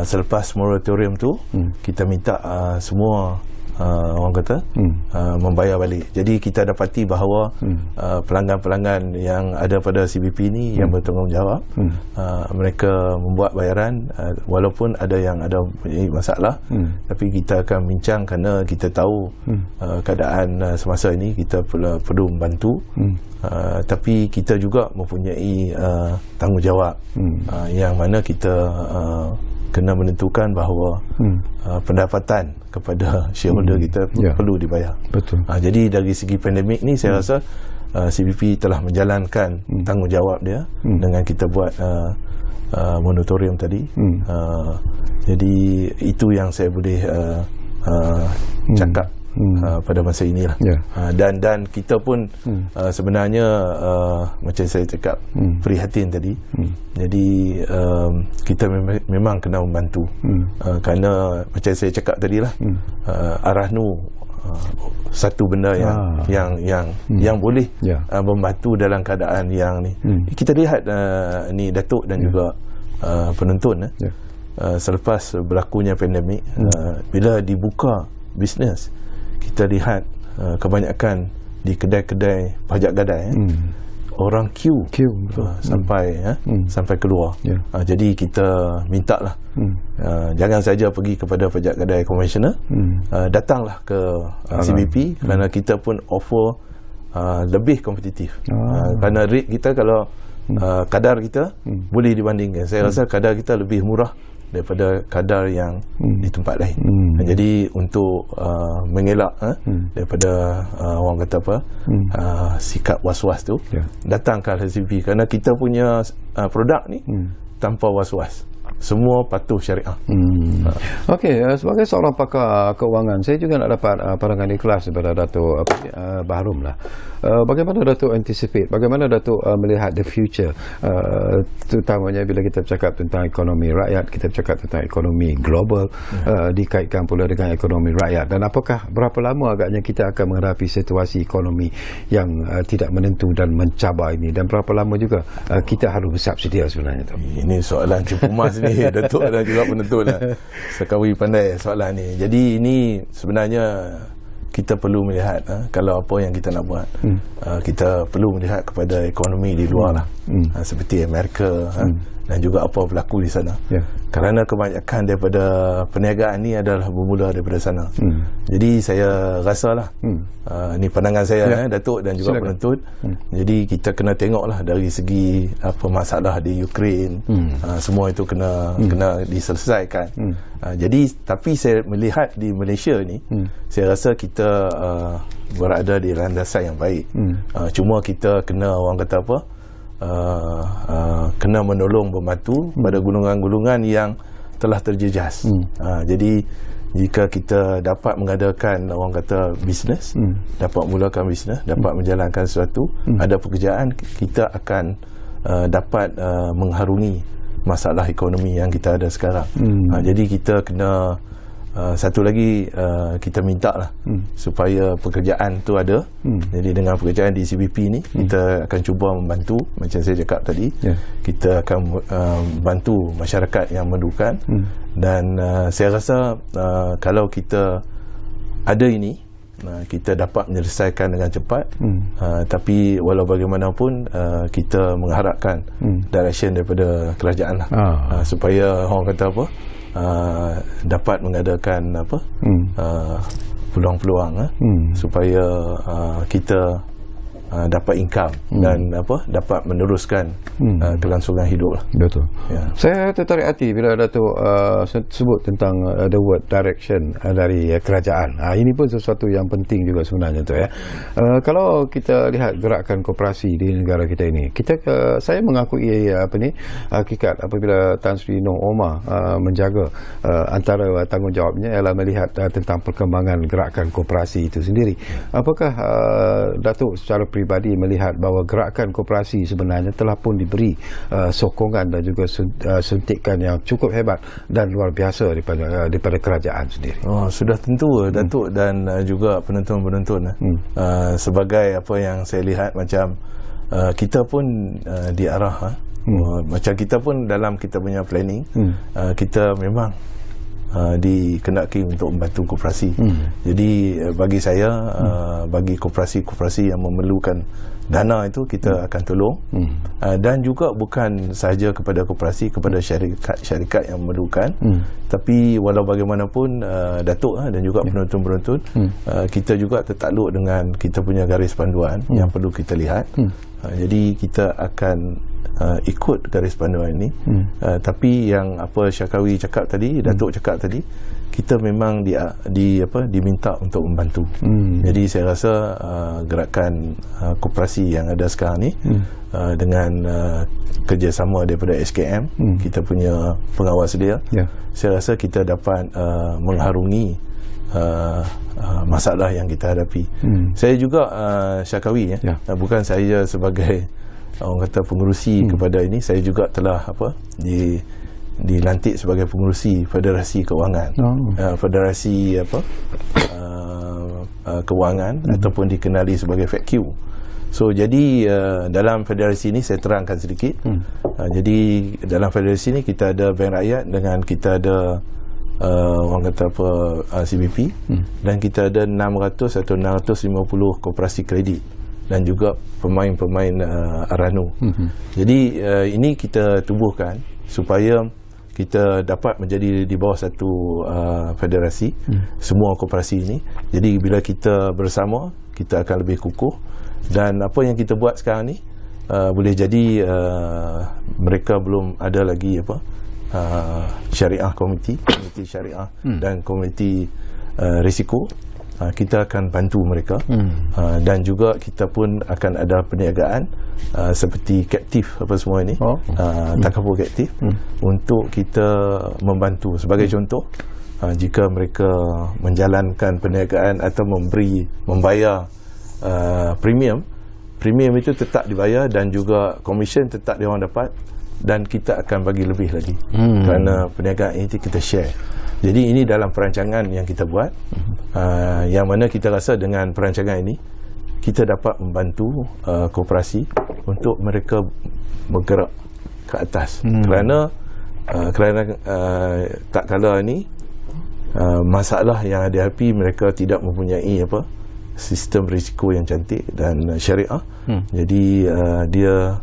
selepas moratorium tu kita minta semua orang kata membayar balik. Jadi kita dapati bahawa pelanggan-pelanggan yang ada pada CBP ni yang bertanggungjawab, mereka membuat bayaran walaupun ada yang ada masalah, tapi kita akan bincang kerana kita tahu keadaan semasa ini kita perlu membantu, tapi kita juga mempunyai tanggungjawab yang mana kita kena menentukan bahawa pendapatan kepada shareholder kita perlu dibayar.
Betul.
Jadi dari segi pandemik ni saya rasa CBP telah menjalankan tanggungjawab dia dengan kita buat moratorium tadi. Jadi itu yang saya boleh cakap pada masa inilah. Dan kita pun sebenarnya macam saya cakap prihatin tadi. Jadi kita memang kena membantu kerana macam saya cakap tadilah, Arahnu satu benda yang boleh membantu dalam keadaan yang ni. Kita lihat ni Datuk dan juga penonton selepas berlakunya pandemik, bila dibuka bisnes, kita lihat kebanyakan di kedai-kedai pajak gadai orang queue sampai keluar. Jadi kita minta lah jangan saja pergi kepada pajak gadai konvensional, datanglah ke CBP kerana kita pun offer lebih kompetitif. Kerana rate kita kalau kadar kita boleh dibandingkan, saya rasa kadar kita lebih murah daripada kadar yang di tempat lain. Jadi untuk mengelak daripada orang kata apa, sikap was-was tu, datang ke CBP kerana kita punya produk ni tanpa was-was, semua patuh syariah.
Okey, sebagai seorang pakar keuangan, saya juga nak dapat pandangan ikhlas daripada Datuk Bahrum lah. Bagaimana Datuk anticipate, bagaimana Datuk melihat the future, terutamanya bila kita bercakap tentang ekonomi rakyat, kita bercakap tentang ekonomi global, dikaitkan pula dengan ekonomi rakyat, dan apakah berapa lama agaknya kita akan menghadapi situasi ekonomi yang tidak menentu dan mencabar ini, dan berapa lama juga kita harus bersiap sedia sebenarnya tu.
Ini soalan cukup mas ni Datuk dan juga penonton lah. Sekawi pandai soalan ni. Jadi ini sebenarnya kita perlu melihat kalau apa yang kita nak buat, kita perlu melihat kepada ekonomi di luar lah, seperti Amerika dan juga apa berlaku di sana. Kerana kebanyakan daripada perniagaan ni adalah bermula daripada sana. Jadi saya rasalah, ni pandangan saya Datuk dan juga penonton. Jadi kita kena tengoklah dari segi apa masalah di Ukraine, semua itu kena diselesaikan. Jadi tapi saya melihat di Malaysia ni, saya rasa kita berada di landasan yang baik. Cuma kita kena orang kata apa, kena menolong membantu pada golongan-golongan yang telah terjejas. Jadi jika kita dapat mengadakan orang kata bisnes, dapat mulakan bisnes, dapat menjalankan sesuatu, ada pekerjaan, kita akan dapat mengharungi masalah ekonomi yang kita ada sekarang. Jadi kita kena satu lagi, kita minta lah supaya pekerjaan tu ada. Jadi dengan pekerjaan di CBP ni, kita akan cuba membantu, macam saya cakap tadi, kita akan bantu masyarakat yang memerlukan. Dan saya rasa kalau kita ada ini, kita dapat menyelesaikan dengan cepat. Tapi walau bagaimanapun kita mengharapkan direction daripada kerajaan lah, supaya orang kata apa, dapat mengadakan apa, peluang-peluang supaya kita dapat income dan dapat meneruskan kelangsungan hidup lah.
Betul.
Ya.
Saya tertarik hati bila Datuk sebut tentang the word direction dari kerajaan. Ini pun sesuatu yang penting juga sebenarnya tu ya. Kalau kita lihat gerakan koperasi di negara kita ini, saya mengakui hakikat apabila Tan Sri Noh Omar menjaga antara tanggungjawabnya ialah melihat tentang perkembangan gerakan koperasi itu sendiri. Apakah Datuk secara pribadi melihat bahawa gerakan koperasi sebenarnya telah pun diberi sokongan dan juga suntikan yang cukup hebat dan luar biasa daripada kerajaan sendiri?
Sudah tentu Datuk dan juga penonton-penonton sebagai apa yang saya lihat, macam kita pun diarah macam kita pun dalam kita punya planning kita memang dikenaki untuk membantu koperasi. Jadi bagi saya bagi koperasi-koperasi yang memerlukan dana itu kita akan tolong, dan juga bukan sahaja kepada koperasi, kepada syarikat-syarikat yang memerlukan, tapi walau bagaimanapun Datuk dan juga penonton-penonton, kita juga tertakluk dengan kita punya garis panduan yang perlu kita lihat. Jadi kita akan ikut garis panduan ini, tapi yang apa Syakawi cakap tadi, Datuk cakap tadi, kita memang diminta untuk membantu. Jadi saya rasa gerakan koperasi yang ada sekarang ni dengan kerjasama daripada SKM, kita punya pengawas dia, saya rasa kita dapat mengharungi masalah yang kita hadapi. Saya juga Syakawi bukan saya sebagai orang kata pengerusi kepada ini, saya juga telah dilantik sebagai pengerusi Federasi Kewangan, Federasi Kewangan ataupun dikenali sebagai FATQ. So jadi dalam federasi ini saya terangkan sedikit. Jadi dalam federasi ini kita ada Bank Rakyat dengan kita ada orang kata CBP, dan kita ada 600 atau 650 koperasi kredit dan juga pemain-pemain Arano. Jadi ini kita tubuhkan supaya kita dapat menjadi di bawah satu federasi, semua koperasi ini. Jadi bila kita bersama, kita akan lebih kukuh, dan apa yang kita buat sekarang ni boleh jadi mereka belum ada lagi syariah komiti syariah dan komiti risiko. Kita akan bantu mereka, dan juga kita pun akan ada perniagaan seperti kaptif apa semua ini, takaful kaptif, untuk kita membantu. Sebagai contoh, jika mereka menjalankan perniagaan atau membayar premium itu tetap dibayar, dan juga komisen tetap dia orang dapat, dan kita akan bagi lebih lagi kerana perniagaan ini kita share. Jadi ini dalam perancangan yang kita buat, yang mana kita rasa dengan perancangan ini kita dapat membantu koperasi untuk mereka bergerak ke atas. Kerana tak kala ini masalah yang dihadapi, mereka tidak mempunyai sistem risiko yang cantik dan syariah. Jadi dia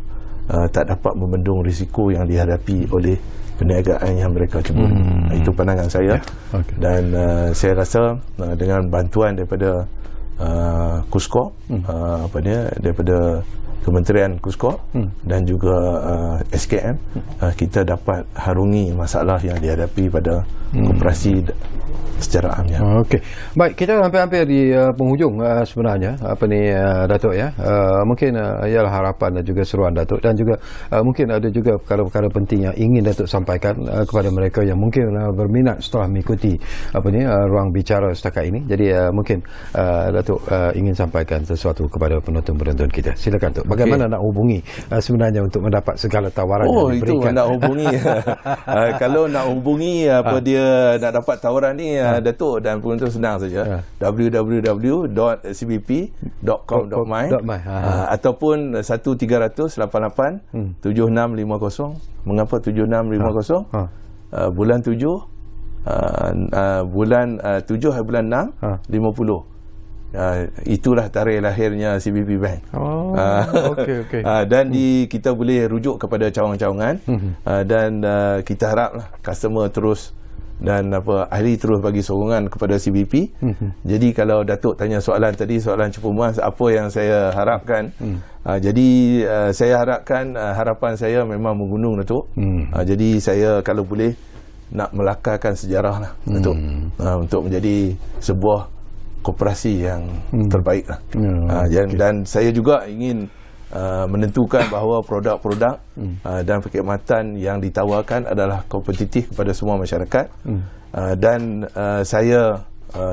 tak dapat membendung risiko yang dihadapi oleh perniagaan yang mereka ceburi. Itu pandangan saya. Dan saya rasa dengan bantuan daripada KUSKOP, daripada Kementerian KUSKOP dan juga SKM, kita dapat harungi masalah yang dihadapi pada koperasi secara amnya.
Okey. Baik, kita hampir-hampir di penghujung sebenarnya Datuk ya. Mungkin ialah harapan dan juga seruan Datuk, dan juga mungkin ada juga perkara-perkara penting yang ingin Datuk sampaikan kepada mereka yang mungkin berminat setelah mengikuti ruang bicara setakat ini. Jadi mungkin Datuk ingin sampaikan sesuatu kepada penonton-penonton kita. Silakan Datuk. Bagaimana nak hubungi sebenarnya untuk mendapat segala tawaran yang diberikan?
Itu nak hubungi. Kalau nak hubungi dia nak dapat tawaran ni, Datuk dan penonton senang saja. www.cbp.com.my ataupun 1388 7650. Mengapa 7650? Bulan 7 bulan 7 bulan 6 50. Itulah tarikh lahirnya CBP Bank.
Okey.
Dan kita boleh rujuk kepada cawangan-cawangan, dan kita haraplah customer terus dan ahli terus bagi sokongan kepada CBP. Jadi kalau Datuk tanya soalan tadi, soalan cukup muas, apa yang saya harapkan, jadi saya harapkan, harapan saya memang menggunung, Datuk. Jadi saya kalau boleh nak melakarkan sejarah lah, Datuk, untuk menjadi sebuah koperasi yang terbaik lah. Dan saya juga ingin menentukan bahawa produk-produk dan perkhidmatan yang ditawarkan adalah kompetitif kepada semua masyarakat. Dan saya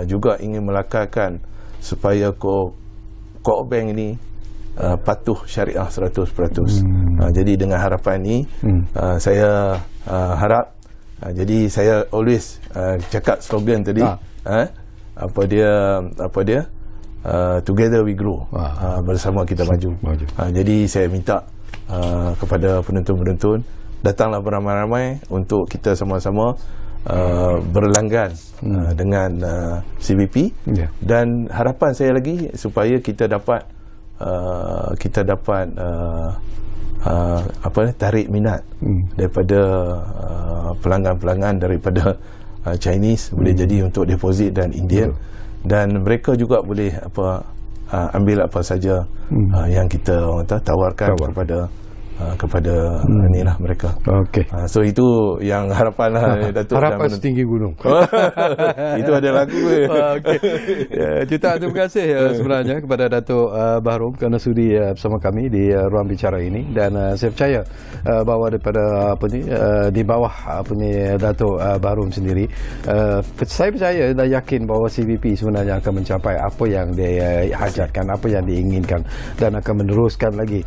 juga ingin melakarkan supaya Co-op Bank ini patuh syariah 100%. Jadi dengan harapan ini saya harap, jadi saya always cakap slogan tadi, together we grow, bersama kita maju. Jadi saya minta kepada penonton-penonton, datanglah beramai-ramai untuk kita sama-sama berlanggan dengan CBP. Dan harapan saya lagi supaya kita dapat tarik minat daripada pelanggan-pelanggan daripada Chinese, boleh jadi untuk deposit dan Indian. Dan mereka juga boleh ambil apa saja yang kita tawarkan kepada inilah mereka. Okey. So itu yang harapan lah, Datuk.
Harapan setinggi gunung.
Itu ada lagu.
Okey. Jutaan terima kasih sebenarnya kepada Datuk Bahrom kerana sudi bersama kami di ruang bicara ini, dan saya percaya bahawa daripada di bawah Datuk Bahrom sendiri, saya percaya dan yakin bahawa CBP sebenarnya akan mencapai apa yang dia hajatkan, apa yang diinginkan, dan akan meneruskan lagi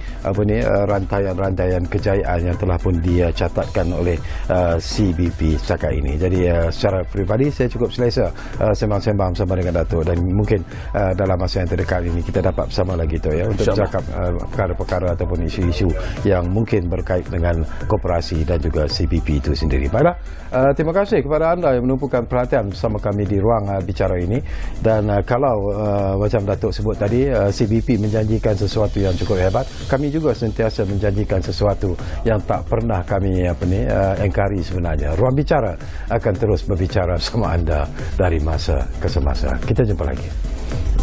rantaian kejayaan yang telah pun dia catatkan oleh CBP setakat ini. Jadi secara peribadi saya cukup selesa sembang-sembang bersama dengan Datuk, dan mungkin dalam masa yang terdekat ini kita dapat bersama lagi tu, ya, untuk bercakap perkara-perkara ataupun isu-isu yang mungkin berkait dengan koperasi dan juga CBP itu sendiri. Baiklah, terima kasih kepada anda yang menumpukan perhatian bersama kami di ruang bicara ini. Dan kalau macam Datuk sebut tadi, CBP menjanjikan sesuatu yang cukup hebat, kami juga sentiasa menjanjikan sesuatu yang tak pernah kami engkari sebenarnya. Ruang bicara akan terus berbicara bersama anda dari masa ke semasa. Kita jumpa lagi.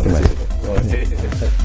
Terima kasih.